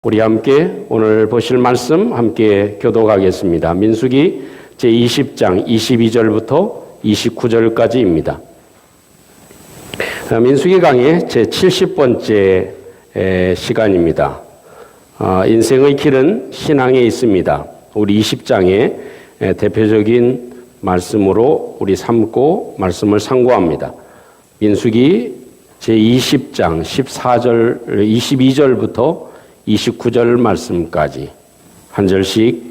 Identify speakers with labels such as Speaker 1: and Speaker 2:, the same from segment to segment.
Speaker 1: 우리 함께 오늘 보실 말씀 함께 교독하겠습니다. 민수기 제20장 22절부터 29절까지입니다. 민수기 강의 제70번째 시간입니다. 인생의 길은 신앙에 있습니다. 우리 20장의 대표적인 말씀으로 우리 삼고 말씀을 상고합니다. 민수기 제20장 14절, 22절부터 29절 말씀까지 한 절씩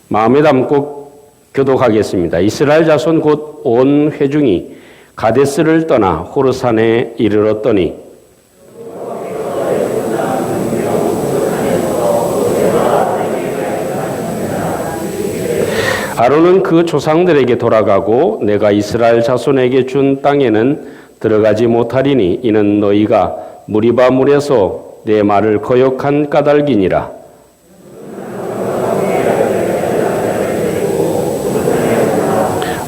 Speaker 1: 마음에 담고 교독하겠습니다. 이스라엘 자손 곧 온 회중이 가데스를 떠나 호르산에 이르렀더니 아론은 그 조상들에게 돌아가고 내가 이스라엘 자손에게 준 땅에는 들어가지 못하리니 이는 너희가 무리바 물에서 내 말을 거역한 까닭이니라.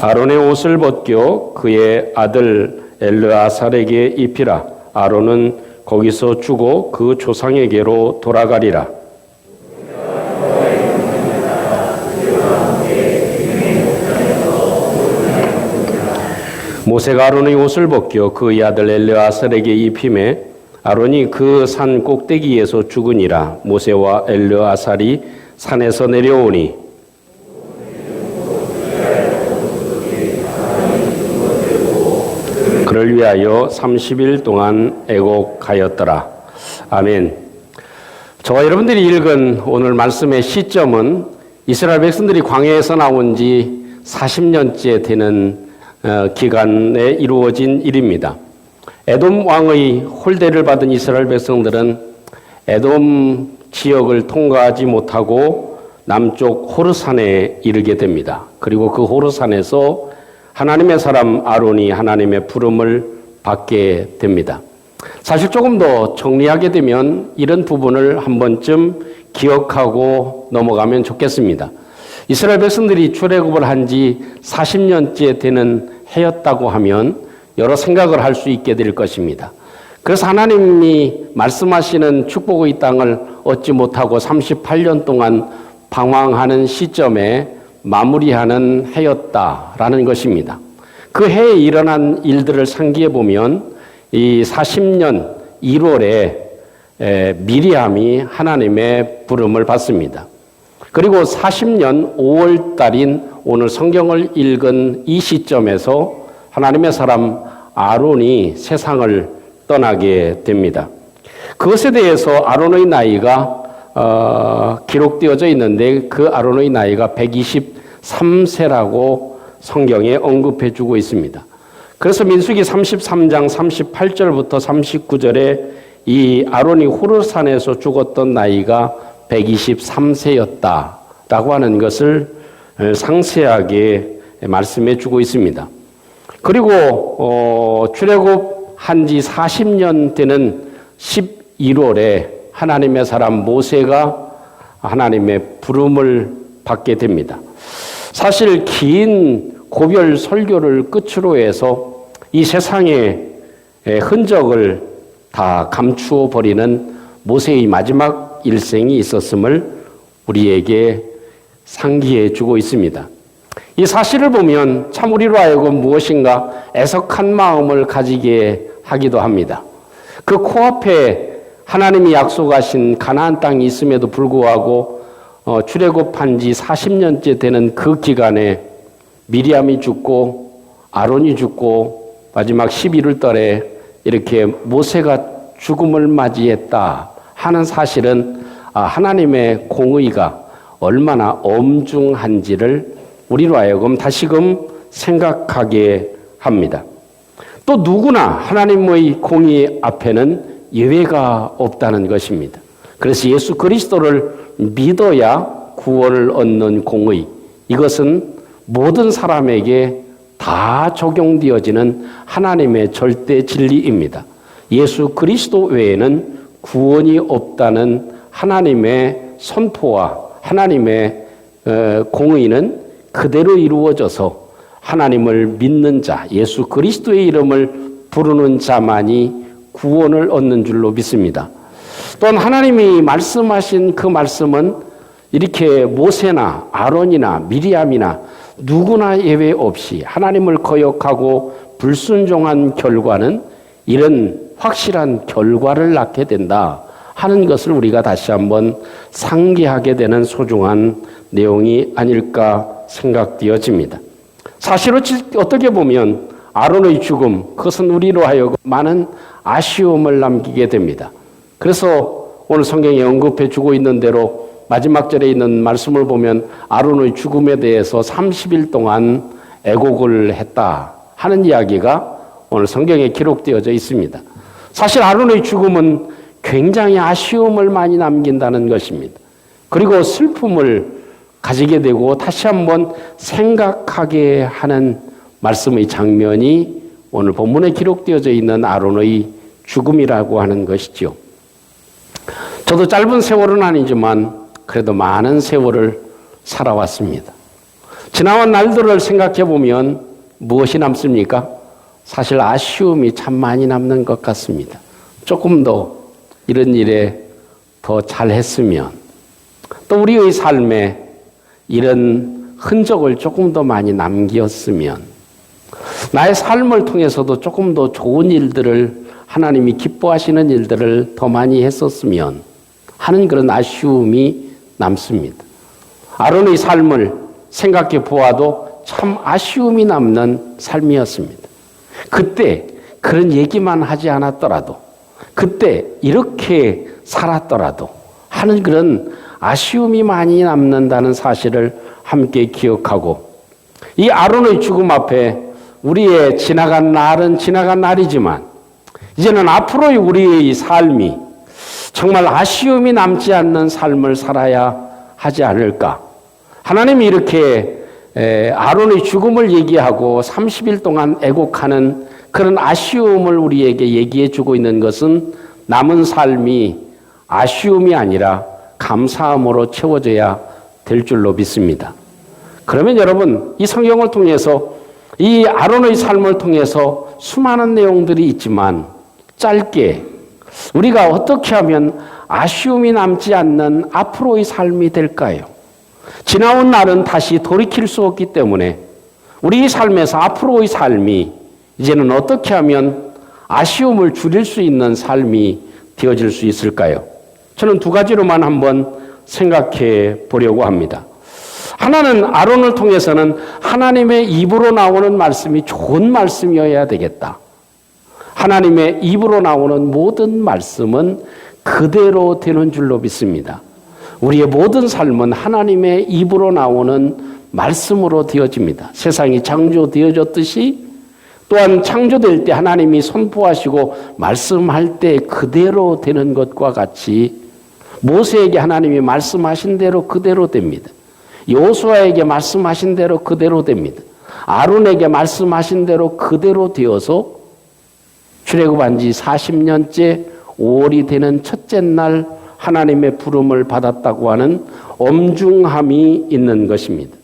Speaker 1: 아론의 옷을 벗겨 그의 아들 엘르아살에게 입히라. 아론은 거기서 죽어 그 조상에게로 돌아가리라. 모세가 아론의 옷을 벗겨 그의 아들 엘르아살에게 입히매 아론이 그 산 꼭대기에서 죽으니라. 모세와 엘르아살이 산에서 내려오니 그를 위하여 30일 동안 애곡하였더라. 아멘. 저와 여러분들이 읽은 오늘 말씀의 시점은 이스라엘 백성들이 광야에서 나온 지 40년째 되는 기간에 이루어진 일입니다. 에돔 왕의 홀대를 받은 이스라엘 백성들은 에돔 지역을 통과하지 못하고 남쪽 호르산에 이르게 됩니다. 그리고 그 호르산에서 하나님의 사람 아론이 하나님의 부름을 받게 됩니다. 사실 조금 더 정리하게 되면 이런 부분을 한 번쯤 기억하고 넘어가면 좋겠습니다. 이스라엘 백성들이 출애굽을 한 지 40년째 되는 해였다고 하면 여러 생각을 할 수 있게 될 것입니다. 그래서 하나님이 말씀하시는 축복의 땅을 얻지 못하고 38년 동안 방황하는 시점에 마무리하는 해였다라는 것입니다. 그 해에 일어난 일들을 상기해 보면 이 40년 1월에 미리암이 하나님의 부름을 받습니다. 그리고 40년 5월 달인 오늘 성경을 읽은 이 시점에서 하나님의 사람 아론이 세상을 떠나게 됩니다. 그것에 대해서 아론의 나이가 기록되어져 있는데 그 아론의 나이가 123세라고 성경에 언급해 주고 있습니다. 그래서 민수기 33장 38절부터 39절에 이 아론이 호르산에서 죽었던 나이가 123세였다라고 하는 것을 상세하게 말씀해 주고 있습니다. 그리고 출애굽한 지 40년 되는 11월에 하나님의 사람 모세가 하나님의 부름을 받게 됩니다. 사실 긴 고별 설교를 끝으로 해서 이 세상의 흔적을 다 감추어 버리는 모세의 마지막 일생이 있었음을 우리에게 상기해 주고 있습니다. 이 사실을 보면 참 우리로 하여금 무엇인가 애석한 마음을 가지게 하기도 합니다. 그 코앞에 하나님이 약속하신 가나안 땅이 있음에도 불구하고 출애굽한 지 40년째 되는 그 기간에 미리암이 죽고 아론이 죽고 마지막 11월 달에 이렇게 모세가 죽음을 맞이했다 하는 사실은 하나님의 공의가 얼마나 엄중한지를 우리로 하여금 다시금 생각하게 합니다. 또 누구나 하나님의 공의 앞에는 예외가 없다는 것입니다. 그래서 예수 그리스도를 믿어야 구원을 얻는 공의, 이것은 모든 사람에게 다 적용되어지는 하나님의 절대 진리입니다. 예수 그리스도 외에는 구원이 없다는 하나님의 선포와 하나님의 공의는 그대로 이루어져서 하나님을 믿는 자, 예수 그리스도의 이름을 부르는 자만이 구원을 얻는 줄로 믿습니다. 또한 하나님이 말씀하신 그 말씀은 이렇게 모세나 아론이나 미리암이나 누구나 예외 없이 하나님을 거역하고 불순종한 결과는 이런 확실한 결과를 낳게 된다 하는 것을 우리가 다시 한번 상기하게 되는 소중한 내용이 아닐까 생각되어집니다. 사실 어떻게 보면 아론의 죽음, 그것은 우리로 하여금 많은 아쉬움을 남기게 됩니다. 그래서 오늘 성경에 언급해 주고 있는 대로 마지막 절에 있는 말씀을 보면 아론의 죽음에 대해서 30일 동안 애곡을 했다 하는 이야기가 오늘 성경에 기록되어져 있습니다. 사실 아론의 죽음은 굉장히 아쉬움을 많이 남긴다는 것입니다. 그리고 슬픔을 가지게 되고 다시 한번 생각하게 하는 말씀의 장면이 오늘 본문에 기록되어져 있는 아론의 죽음이라고 하는 것이죠. 저도 짧은 세월은 아니지만 그래도 많은 세월을 살아왔습니다. 지나온 날들을 생각해 보면 무엇이 남습니까? 사실 아쉬움이 참 많이 남는 것 같습니다. 조금 더 이런 일에 더 잘했으면, 또 우리의 삶에 이런 흔적을 조금 더 많이 남겼으면, 나의 삶을 통해서도 조금 더 좋은 일들을, 하나님이 기뻐하시는 일들을 더 많이 했었으면 하는 그런 아쉬움이 남습니다. 아론의 삶을 생각해 보아도 참 아쉬움이 남는 삶이었습니다. 그때 그런 얘기만 하지 않았더라도, 그때 이렇게 살았더라도 하는 그런 아쉬움이 많이 남는다는 사실을 함께 기억하고, 이 아론의 죽음 앞에 우리의 지나간 날은 지나간 날이지만 이제는 앞으로의 우리의 삶이 정말 아쉬움이 남지 않는 삶을 살아야 하지 않을까. 하나님이 이렇게 아론의 죽음을 얘기하고 30일 동안 애곡하는 그런 아쉬움을 우리에게 얘기해 주고 있는 것은 남은 삶이 아쉬움이 아니라 감사함으로 채워져야 될 줄로 믿습니다. 그러면 여러분, 이 성경을 통해서, 이 아론의 삶을 통해서 수많은 내용들이 있지만 짧게 우리가 어떻게 하면 아쉬움이 남지 않는 앞으로의 삶이 될까요? 지나온 날은 다시 돌이킬 수 없기 때문에 우리 삶에서 앞으로의 삶이 이제는 어떻게 하면 아쉬움을 줄일 수 있는 삶이 되어질 수 있을까요? 저는 두 가지로만 한번 생각해 보려고 합니다. 하나는 아론을 통해서는 하나님의 입으로 나오는 말씀이 좋은 말씀이어야 되겠다. 하나님의 입으로 나오는 모든 말씀은 그대로 되는 줄로 믿습니다. 우리의 모든 삶은 하나님의 입으로 나오는 말씀으로 되어집니다. 세상이 창조되어졌듯이 또한 창조될 때 하나님이 선포하시고 말씀할 때 그대로 되는 것과 같이 모세에게 하나님이 말씀하신 대로 그대로 됩니다. 여호수아에게 말씀하신 대로 그대로 됩니다. 아론에게 말씀하신 대로 그대로 되어서 출애굽한 지 40년째 5월이 되는 첫째 날 하나님의 부름을 받았다고 하는 엄중함이 있는 것입니다.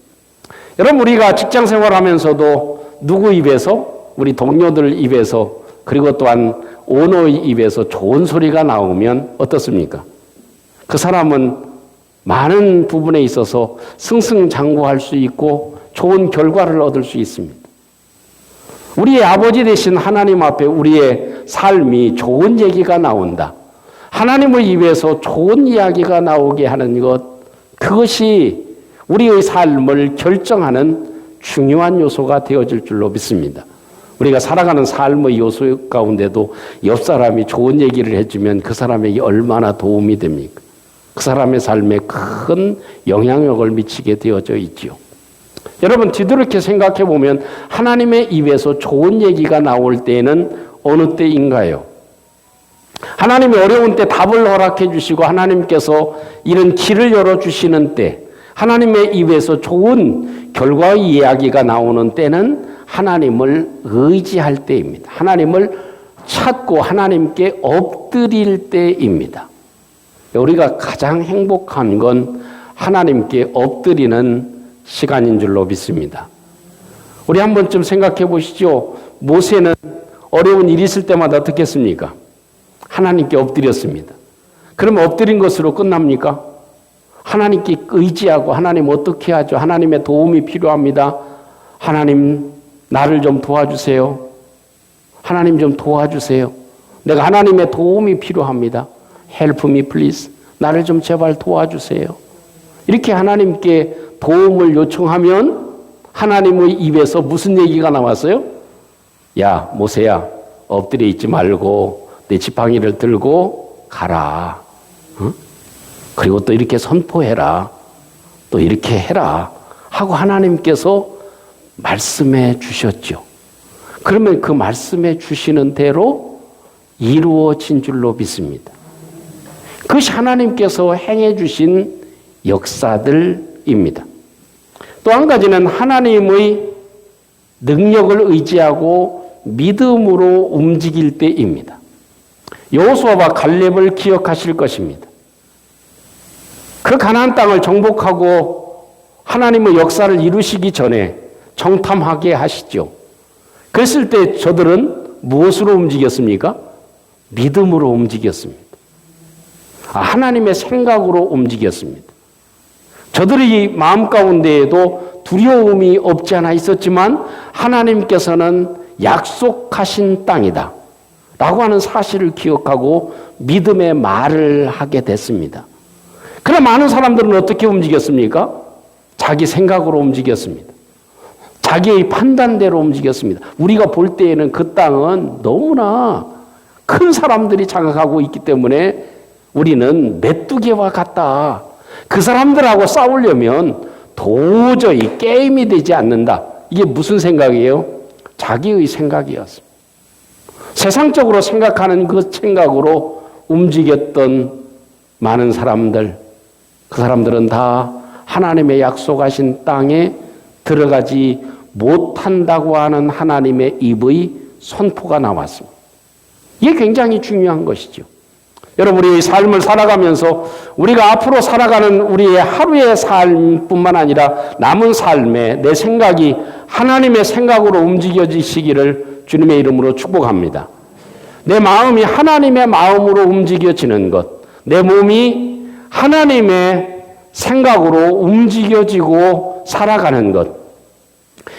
Speaker 1: 여러분, 우리가 직장 생활하면서도 누구 입에서, 우리 동료들 입에서, 그리고 또한 오너의 입에서 좋은 소리가 나오면 어떻습니까? 그 사람은 많은 부분에 있어서 승승장구할 수 있고 좋은 결과를 얻을 수 있습니다. 우리의 아버지 되신 하나님 앞에 우리의 삶이 좋은 얘기가 나온다. 하나님의 입에서 좋은 이야기가 나오게 하는 것, 그것이 우리의 삶을 결정하는 중요한 요소가 되어질 줄로 믿습니다. 우리가 살아가는 삶의 요소 가운데도 옆 사람이 좋은 얘기를 해주면 그 사람에게 얼마나 도움이 됩니까? 그 사람의 삶에 큰 영향력을 미치게 되어져 있지요. 여러분, 뒤돌이켜 생각해 보면 하나님의 입에서 좋은 얘기가 나올 때는 어느 때인가요? 하나님이 어려운 때 답을 허락해 주시고 하나님께서 이런 길을 열어주시는 때, 하나님의 입에서 좋은 결과의 이야기가 나오는 때는 하나님을 의지할 때입니다. 하나님을 찾고 하나님께 엎드릴 때입니다. 우리가 가장 행복한 건 하나님께 엎드리는 시간인 줄로 믿습니다. 우리 한 번쯤 생각해 보시죠. 모세는 어려운 일이 있을 때마다 어떻게 했습니까? 하나님께 엎드렸습니다. 그러면 엎드린 것으로 끝납니까? 하나님께 의지하고 하나님 어떻게 하죠? 하나님의 도움이 필요합니다. 하나님 나를 좀 도와주세요. 하나님 좀 도와주세요. 내가 하나님의 도움이 필요합니다. Help me please. 나를 좀 제발 도와주세요. 이렇게 하나님께 도움을 요청하면 하나님의 입에서 무슨 얘기가 나왔어요? 야, 모세야, 엎드려 있지 말고 내 지팡이를 들고 가라. 응? 그리고 또 이렇게 선포해라. 또 이렇게 해라. 하고 하나님께서 말씀해 주셨죠. 그러면 그 말씀해 주시는 대로 이루어진 줄로 믿습니다. 그것이 하나님께서 행해 주신 역사들입니다. 또 한 가지는 하나님의 능력을 의지하고 믿음으로 움직일 때입니다. 여호수아와 갈렙을 기억하실 것입니다. 그 가나안 땅을 정복하고 하나님의 역사를 이루시기 전에 정탐하게 하시죠. 그랬을 때 저들은 무엇으로 움직였습니까? 믿음으로 움직였습니다. 하나님의 생각으로 움직였습니다. 저들의 마음 가운데에도 두려움이 없지 않아 있었지만 하나님께서는 약속하신 땅이다 라고 하는 사실을 기억하고 믿음의 말을 하게 됐습니다. 그러나 많은 사람들은 어떻게 움직였습니까? 자기 생각으로 움직였습니다. 자기의 판단대로 움직였습니다. 우리가 볼 때에는 그 땅은 너무나 큰 사람들이 장악하고 있기 때문에 우리는 메뚜기와 같다. 그 사람들하고 싸우려면 도저히 게임이 되지 않는다. 이게 무슨 생각이에요? 자기의 생각이었습니다. 세상적으로 생각하는 그 생각으로 움직였던 많은 사람들, 그 사람들은 다 하나님의 약속하신 땅에 들어가지 못한다고 하는 하나님의 입의 선포가 나왔습니다. 이게 굉장히 중요한 것이죠. 여러분, 우리의 삶을 살아가면서 우리가 앞으로 살아가는 우리의 하루의 삶뿐만 아니라 남은 삶에 내 생각이 하나님의 생각으로 움직여지시기를 주님의 이름으로 축복합니다. 내 마음이 하나님의 마음으로 움직여지는 것, 내 몸이 하나님의 생각으로 움직여지고 살아가는 것,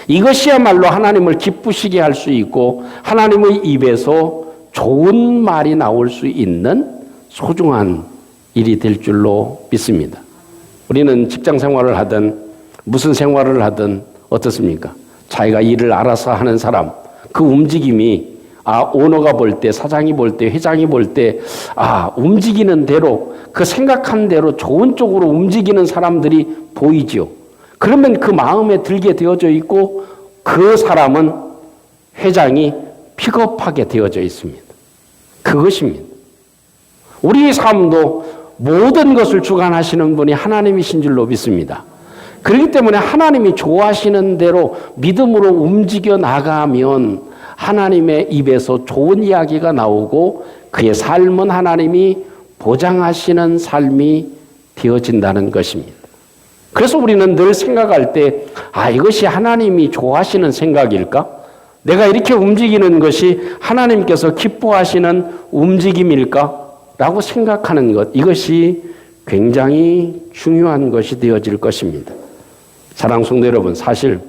Speaker 1: 이것이야말로 하나님을 기쁘시게 할 수 있고 하나님의 입에서 좋은 말이 나올 수 있는 소중한 일이 될 줄로 믿습니다. 우리는 직장 생활을 하든 무슨 생활을 하든 어떻습니까? 자기가 일을 알아서 하는 사람, 그 움직임이 오너가 볼 때, 사장이 볼 때, 회장이 볼 때 움직이는 대로, 그 생각한 대로 좋은 쪽으로 움직이는 사람들이 보이죠. 그러면 그 마음에 들게 되어져 있고 그 사람은 회장이 픽업하게 되어져 있습니다. 그것입니다. 우리의 삶도 모든 것을 주관하시는 분이 하나님이신 줄로 믿습니다. 그렇기 때문에 하나님이 좋아하시는 대로 믿음으로 움직여 나가면 하나님의 입에서 좋은 이야기가 나오고 그의 삶은 하나님이 보장하시는 삶이 되어진다는 것입니다. 그래서 우리는 늘 생각할 때 이것이 하나님이 좋아하시는 생각일까? 내가 이렇게 움직이는 것이 하나님께서 기뻐하시는 움직임일까? 라고 생각하는 것, 이것이 굉장히 중요한 것이 되어질 것입니다. 사랑하는 성도 여러분, 사실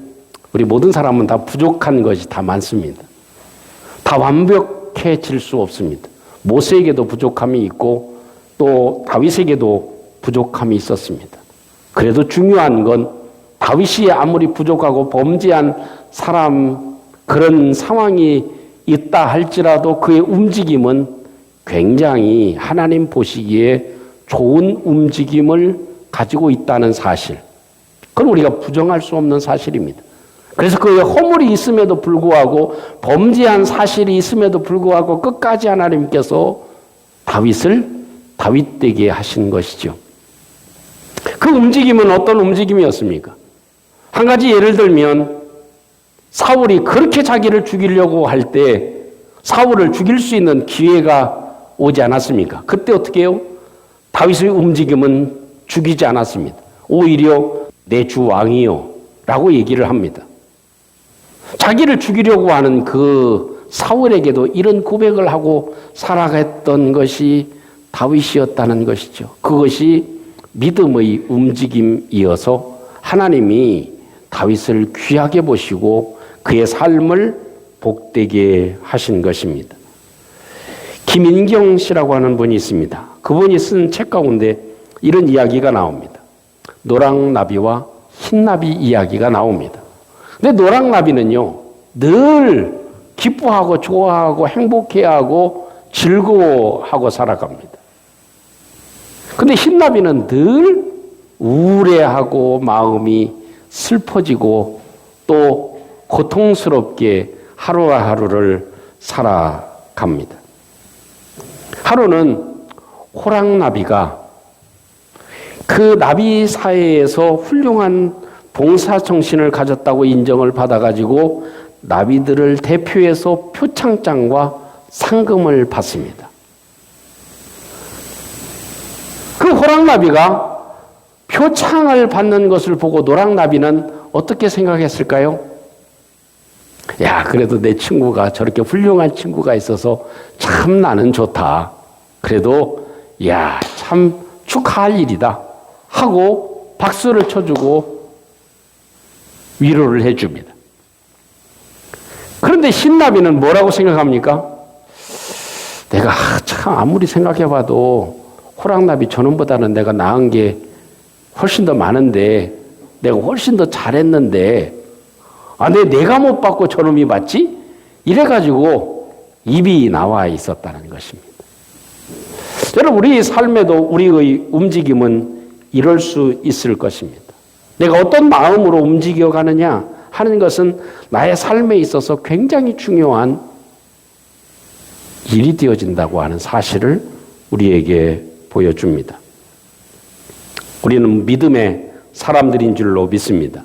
Speaker 1: 우리 모든 사람은 다 부족한 것이 다 많습니다. 다 완벽해질 수 없습니다. 모세에게도 부족함이 있고 또 다윗에게도 부족함이 있었습니다. 그래도 중요한 건 다윗이 아무리 부족하고 범죄한 사람, 그런 상황이 있다 할지라도 그의 움직임은 굉장히 하나님 보시기에 좋은 움직임을 가지고 있다는 사실, 그건 우리가 부정할 수 없는 사실입니다. 그래서 그의 허물이 있음에도 불구하고, 범죄한 사실이 있음에도 불구하고 끝까지 하나님께서 다윗을 다윗되게 하신 것이죠. 그 움직임은 어떤 움직임이었습니까? 한 가지 예를 들면 사울이 그렇게 자기를 죽이려고 할 때 사울을 죽일 수 있는 기회가 오지 않았습니까? 그때 어떻게 해요? 다윗의 움직임은 죽이지 않았습니다. 오히려 내 주 왕이요 라고 얘기를 합니다. 자기를 죽이려고 하는 그 사울에게도 이런 고백을 하고 살아갔던 것이 다윗이었다는 것이죠. 그것이 믿음의 움직임이어서 하나님이 다윗을 귀하게 보시고 그의 삶을 복되게 하신 것입니다. 김인경 씨라고 하는 분이 있습니다. 그분이 쓴 책 가운데 이런 이야기가 나옵니다. 노랑나비와 흰나비 이야기가 나옵니다. 근데 노랑나비는요, 늘 기뻐하고 좋아하고 행복해하고 즐거워하고 살아갑니다. 근데 흰나비는 늘 우울해하고 마음이 슬퍼지고 또 고통스럽게 하루하루를 살아갑니다. 하루는 호랑나비가 그 나비 사회에서 훌륭한 봉사 정신을 가졌다고 인정을 받아가지고 나비들을 대표해서 표창장과 상금을 받습니다. 그 호랑나비가 표창을 받는 것을 보고 노랑나비는 어떻게 생각했을까요? 야, 그래도 내 친구가 저렇게 훌륭한 친구가 있어서 참 나는 좋다. 그래도 야, 참 축하할 일이다 하고 박수를 쳐주고 위로를 해줍니다. 그런데 흰나비는 뭐라고 생각합니까? 내가 참 아무리 생각해봐도 호랑나비 저놈보다는 내가 나은 게 훨씬 더 많은데 내가 훨씬 더 잘했는데 내가 못 받고 저놈이 받지? 이래가지고 입이 나와 있었다는 것입니다. 여러분, 우리 삶에도 우리의 움직임은 이럴 수 있을 것입니다. 내가 어떤 마음으로 움직여가느냐 하는 것은 나의 삶에 있어서 굉장히 중요한 일이 되어진다고 하는 사실을 우리에게 보여줍니다. 우리는 믿음의 사람들인 줄로 믿습니다.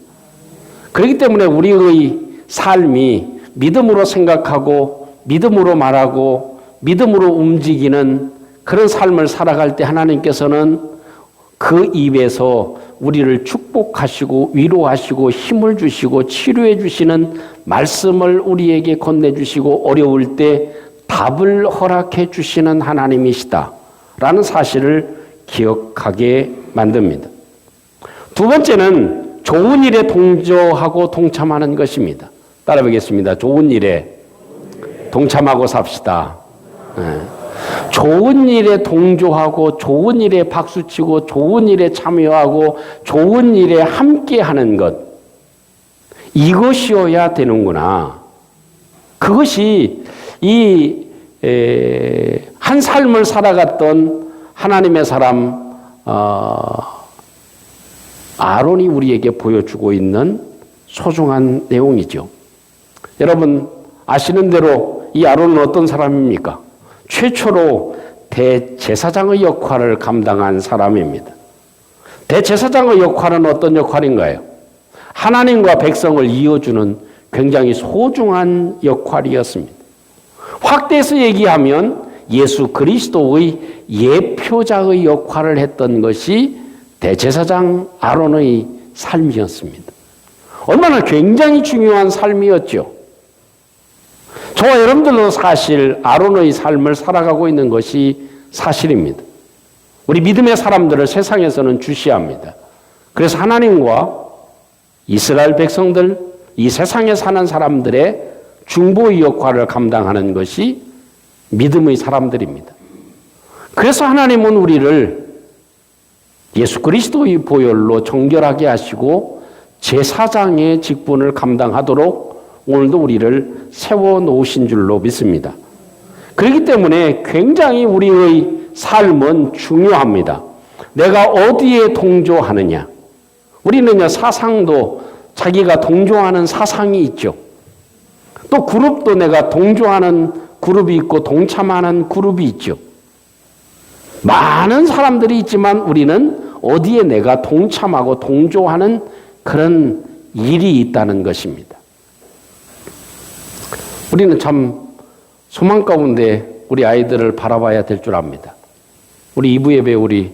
Speaker 1: 그렇기 때문에 우리의 삶이 믿음으로 생각하고 믿음으로 말하고 믿음으로 움직이는 그런 삶을 살아갈 때 하나님께서는 그 입에서 우리를 축복하시고 위로하시고 힘을 주시고 치료해 주시는 말씀을 우리에게 건네주시고 어려울 때 답을 허락해 주시는 하나님이시다라는 사실을 기억하게 만듭니다. 두 번째는 좋은 일에 동조하고 동참하는 것입니다. 따라 보겠습니다. 좋은 일에 동참하고 삽시다. 좋은 일에 동조하고 좋은 일에 박수치고 좋은 일에 참여하고 좋은 일에 함께하는 것, 이것이어야 되는구나. 그것이 한 삶을 살아갔던 하나님의 사람 아론이 우리에게 보여주고 있는 소중한 내용이죠. 여러분 아시는 대로 이 아론은 어떤 사람입니까? 최초로 대제사장의 역할을 감당한 사람입니다. 대제사장의 역할은 어떤 역할인가요? 하나님과 백성을 이어주는 굉장히 소중한 역할이었습니다. 확대해서 얘기하면 예수 그리스도의 예표자의 역할을 했던 것이 대제사장 아론의 삶이었습니다. 얼마나 굉장히 중요한 삶이었죠. 저와 여러분들도 사실 아론의 삶을 살아가고 있는 것이 사실입니다. 우리 믿음의 사람들을 세상에서는 주시합니다. 그래서 하나님과 이스라엘 백성들, 이 세상에 사는 사람들의 중보의 역할을 감당하는 것이 믿음의 사람들입니다. 그래서 하나님은 우리를 예수 그리스도의 보혈로 정결하게 하시고 제사장의 직분을 감당하도록 오늘도 우리를 세워놓으신 줄로 믿습니다. 그렇기 때문에 굉장히 우리의 삶은 중요합니다. 내가 어디에 동조하느냐. 우리는요, 사상도 자기가 동조하는 사상이 있죠. 또 그룹도 내가 동조하는 그룹이 있고 동참하는 그룹이 있죠. 많은 사람들이 있지만 우리는 어디에 내가 동참하고 동조하는 그런 일이 있다는 것입니다. 우리는 참 소망 가운데 우리 아이들을 바라봐야 될 줄 압니다. 우리 2부 예배 우리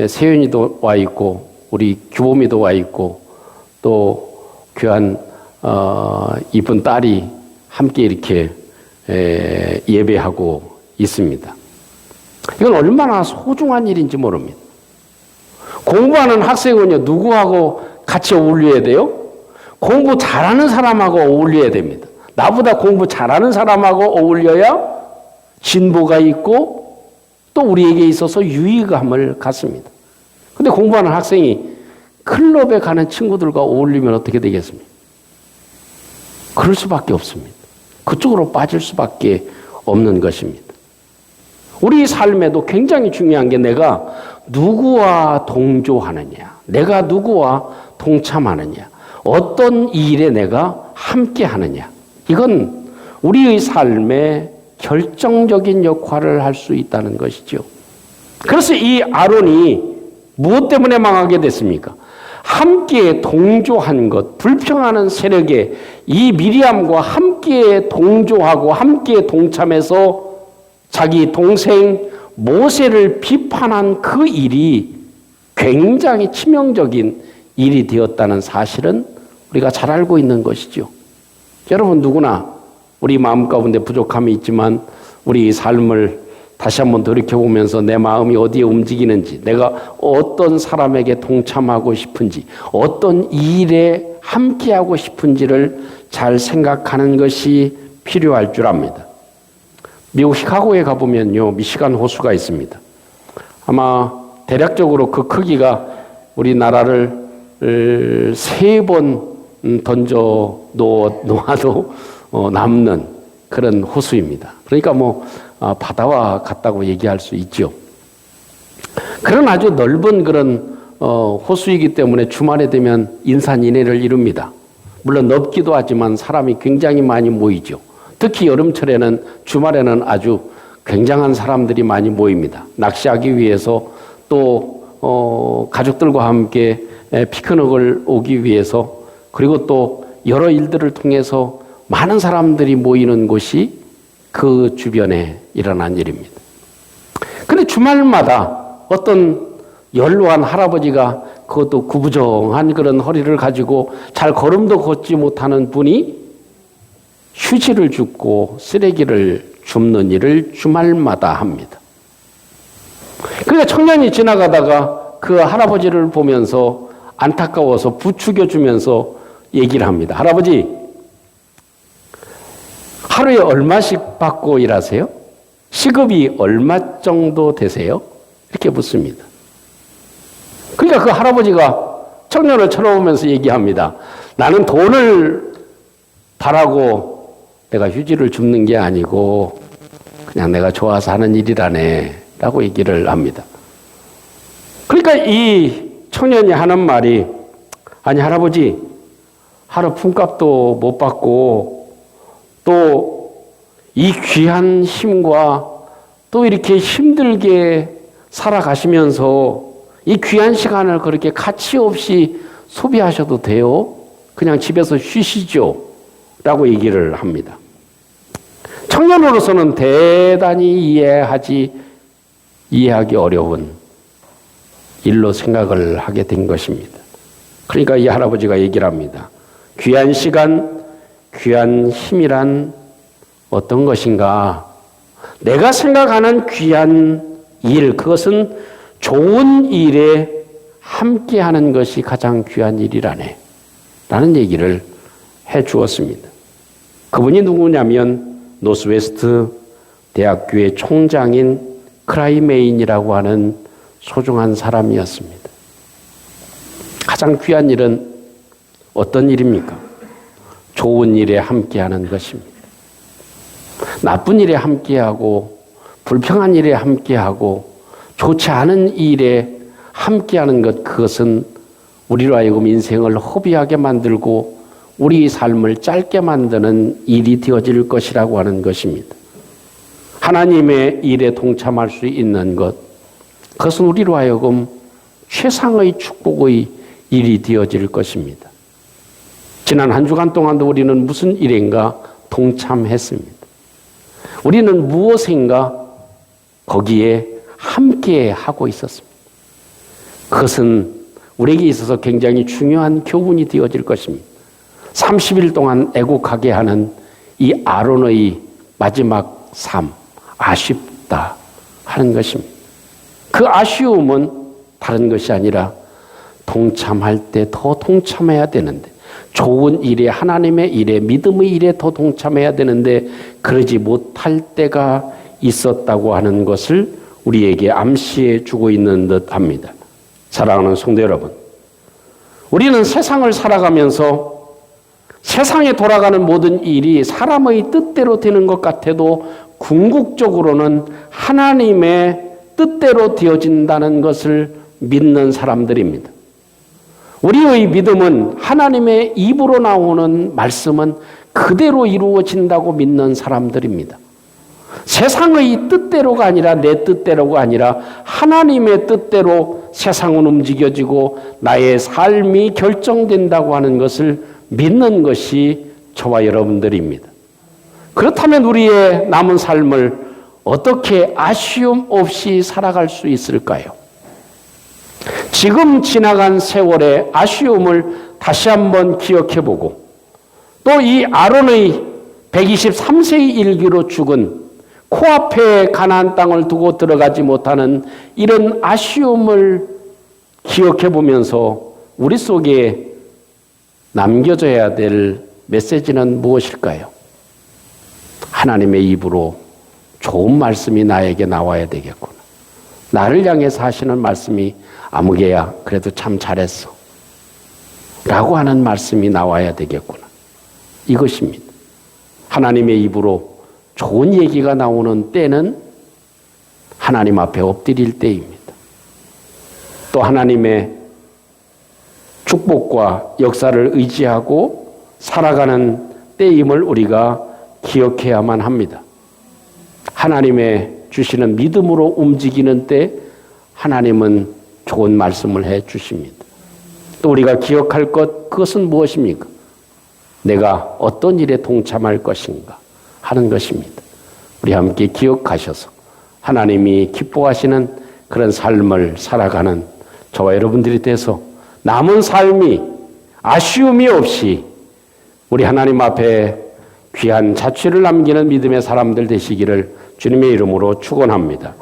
Speaker 1: 세윤이도 와 있고 우리 규범이도 와 있고 또 귀한 이쁜 딸이 함께 이렇게 예배하고 있습니다. 이건 얼마나 소중한 일인지 모릅니다. 공부하는 학생은요, 누구하고 같이 어울려야 돼요? 공부 잘하는 사람하고 어울려야 됩니다. 나보다 공부 잘하는 사람하고 어울려야 진보가 있고 또 우리에게 있어서 유의감을 갖습니다. 근데 공부하는 학생이 클럽에 가는 친구들과 어울리면 어떻게 되겠습니까? 그럴 수밖에 없습니다. 그쪽으로 빠질 수밖에 없는 것입니다. 우리 삶에도 굉장히 중요한 게 내가 누구와 동조하느냐, 내가 누구와 동참하느냐, 어떤 일에 내가 함께 하느냐. 이건 우리의 삶에 결정적인 역할을 할 수 있다는 것이죠. 그래서 이 아론이 무엇 때문에 망하게 됐습니까? 함께 동조한 것, 불평하는 세력에 이 미리암과 함께 동조하고 함께 동참해서 자기 동생 모세를 비판한 그 일이 굉장히 치명적인 일이 되었다는 사실은 우리가 잘 알고 있는 것이죠. 여러분 누구나 우리 마음 가운데 부족함이 있지만 우리 삶을 다시 한번 돌이켜보면서 내 마음이 어디에 움직이는지, 내가 어떤 사람에게 동참하고 싶은지, 어떤 일에 함께하고 싶은지를 잘 생각하는 것이 필요할 줄 압니다. 미국 시카고에 가보면요, 미시간 호수가 있습니다. 아마 대략적으로 그 크기가 우리나라를 3번 던져 놓아도 남는 그런 호수입니다. 그러니까 바다와 같다고 얘기할 수 있죠. 그런 아주 넓은 그런 호수이기 때문에 주말에 되면 인산인해를 이룹니다. 물론 넓기도 하지만 사람이 굉장히 많이 모이죠. 특히 여름철에는 주말에는 아주 굉장한 사람들이 많이 모입니다. 낚시하기 위해서 또 가족들과 함께 피크닉을 오기 위해서, 그리고 또 여러 일들을 통해서 많은 사람들이 모이는 곳이 그 주변에 일어난 일입니다. 그런데 주말마다 어떤 연로한 할아버지가, 그것도 구부정한 그런 허리를 가지고 잘 걸음도 걷지 못하는 분이 휴지를 줍고 쓰레기를 줍는 일을 주말마다 합니다. 그러니까 청년이 지나가다가 그 할아버지를 보면서 안타까워서 부추겨 주면서 얘기를 합니다. 할아버지, 하루에 얼마씩 받고 일하세요? 시급이 얼마 정도 되세요? 이렇게 묻습니다. 그러니까 그 할아버지가 청년을 쳐다보면서 얘기합니다. 나는 돈을 바라고 내가 휴지를 줍는 게 아니고 그냥 내가 좋아서 하는 일이라네 라고 얘기를 합니다. 그러니까 이 청년이 하는 말이, 아니 할아버지, 하루 품값도 못 받고 또 이 귀한 힘과 또 이렇게 힘들게 살아가시면서 이 귀한 시간을 그렇게 가치 없이 소비하셔도 돼요? 그냥 집에서 쉬시죠? 라고 얘기를 합니다. 청년으로서는 대단히 이해하기 어려운 일로 생각을 하게 된 것입니다. 그러니까 이 할아버지가 얘기를 합니다. 귀한 시간, 귀한 힘이란 어떤 것인가? 내가 생각하는 귀한 일, 그것은 좋은 일에 함께하는 것이 가장 귀한 일이라네 라는 얘기를 해 주었습니다. 그분이 누구냐면 노스웨스트 대학교의 총장인 크라이메인이라고 하는 소중한 사람이었습니다. 가장 귀한 일은 어떤 일입니까? 좋은 일에 함께하는 것입니다. 나쁜 일에 함께하고 불평한 일에 함께하고 좋지 않은 일에 함께하는 것, 그것은 우리로 하여금 인생을 허비하게 만들고 우리 삶을 짧게 만드는 일이 되어질 것이라고 하는 것입니다. 하나님의 일에 동참할 수 있는 것, 그것은 우리로 하여금 최상의 축복의 일이 되어질 것입니다. 지난 한 주간 동안도 우리는 무슨 일인가 동참했습니다. 우리는 무엇인가 거기에 함께 하고 있었습니다. 그것은 우리에게 있어서 굉장히 중요한 교훈이 되어질 것입니다. 30일 동안 애국하게 하는 이 아론의 마지막 삶, 아쉽다. 하는 것입니다. 그 아쉬움은 다른 것이 아니라 동참할 때 더 동참해야 되는데, 좋은 일에, 하나님의 일에, 믿음의 일에 더 동참해야 되는데 그러지 못할 때가 있었다고 하는 것을 우리에게 암시해 주고 있는 듯합니다. 사랑하는 성도 여러분, 우리는 세상을 살아가면서 세상에 돌아가는 모든 일이 사람의 뜻대로 되는 것 같아도 궁극적으로는 하나님의 뜻대로 되어진다는 것을 믿는 사람들입니다. 우리의 믿음은 하나님의 입으로 나오는 말씀은 그대로 이루어진다고 믿는 사람들입니다. 세상의 뜻대로가 아니라 내 뜻대로가 아니라 하나님의 뜻대로 세상은 움직여지고 나의 삶이 결정된다고 하는 것을 믿는 것이 저와 여러분들입니다. 그렇다면 우리의 남은 삶을 어떻게 아쉬움 없이 살아갈 수 있을까요? 지금 지나간 세월의 아쉬움을 다시 한번 기억해보고 또 이 아론의 123세의 일기로 죽은 코앞에 가나안 땅을 두고 들어가지 못하는 이런 아쉬움을 기억해보면서 우리 속에 남겨져야 될 메시지는 무엇일까요? 하나님의 입으로 좋은 말씀이 나에게 나와야 되겠구나. 나를 향해서 하시는 말씀이 아무개야 그래도 참 잘했어 라고 하는 말씀이 나와야 되겠구나. 이것입니다. 하나님의 입으로 좋은 얘기가 나오는 때는 하나님 앞에 엎드릴 때입니다. 또 하나님의 축복과 역사를 의지하고 살아가는 때임을 우리가 기억해야만 합니다. 하나님의 주시는 믿음으로 움직이는 때 하나님은 좋은 말씀을 해 주십니다. 또 우리가 기억할 것, 그것은 무엇입니까? 내가 어떤 일에 동참할 것인가 하는 것입니다. 우리 함께 기억하셔서 하나님이 기뻐하시는 그런 삶을 살아가는 저와 여러분들이 돼서 남은 삶이 아쉬움이 없이 우리 하나님 앞에 귀한 자취를 남기는 믿음의 사람들 되시기를 주님의 이름으로 축원합니다.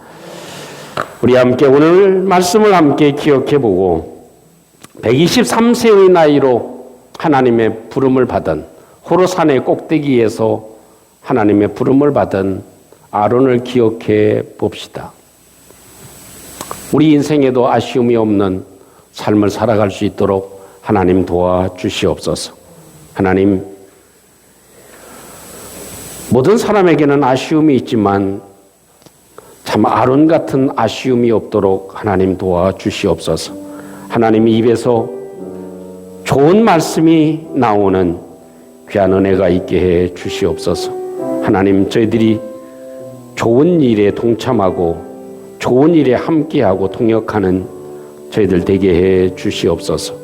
Speaker 1: 우리 함께 오늘 말씀을 함께 기억해보고 123세의 나이로 하나님의 부름을 받은 호르산의 꼭대기에서 하나님의 부름을 받은 아론을 기억해 봅시다. 우리 인생에도 아쉬움이 없는 삶을 살아갈 수 있도록 하나님 도와주시옵소서. 하나님, 모든 사람에게는 아쉬움이 있지만 참 아론 같은 아쉬움이 없도록 하나님 도와주시옵소서. 하나님 입에서 좋은 말씀이 나오는 귀한 은혜가 있게 해 주시옵소서. 하나님, 저희들이 좋은 일에 동참하고 좋은 일에 함께하고 동역하는 저희들 되게 해 주시옵소서.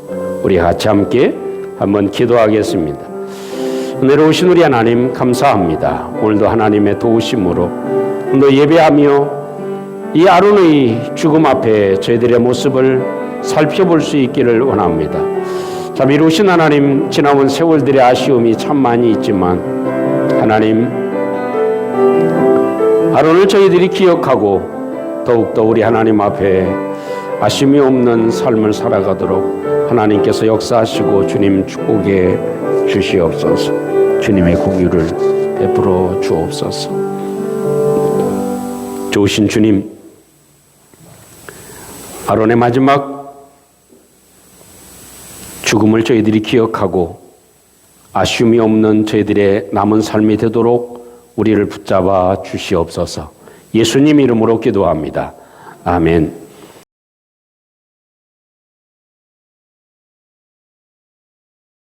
Speaker 1: 우리 같이 함께 한번 기도하겠습니다. 은혜로우신 우리 하나님 감사합니다. 오늘도 하나님의 도우심으로 오늘 예배하며 이 아론의 죽음 앞에 저희들의 모습을 살펴볼 수 있기를 원합니다. 참 이루신 하나님, 지나온 세월들의 아쉬움이 참 많이 있지만 하나님, 아론을 저희들이 기억하고 더욱더 우리 하나님 앞에 아쉬움이 없는 삶을 살아가도록 하나님께서 역사하시고 주님 축복해 주시옵소서. 주님의 공유를 베풀어 주옵소서. 좋으신 주님, 아론의 마지막 죽음을 저희들이 기억하고 아쉬움이 없는 저희들의 남은 삶이 되도록 우리를 붙잡아 주시옵소서. 예수님 이름으로 기도합니다. 아멘.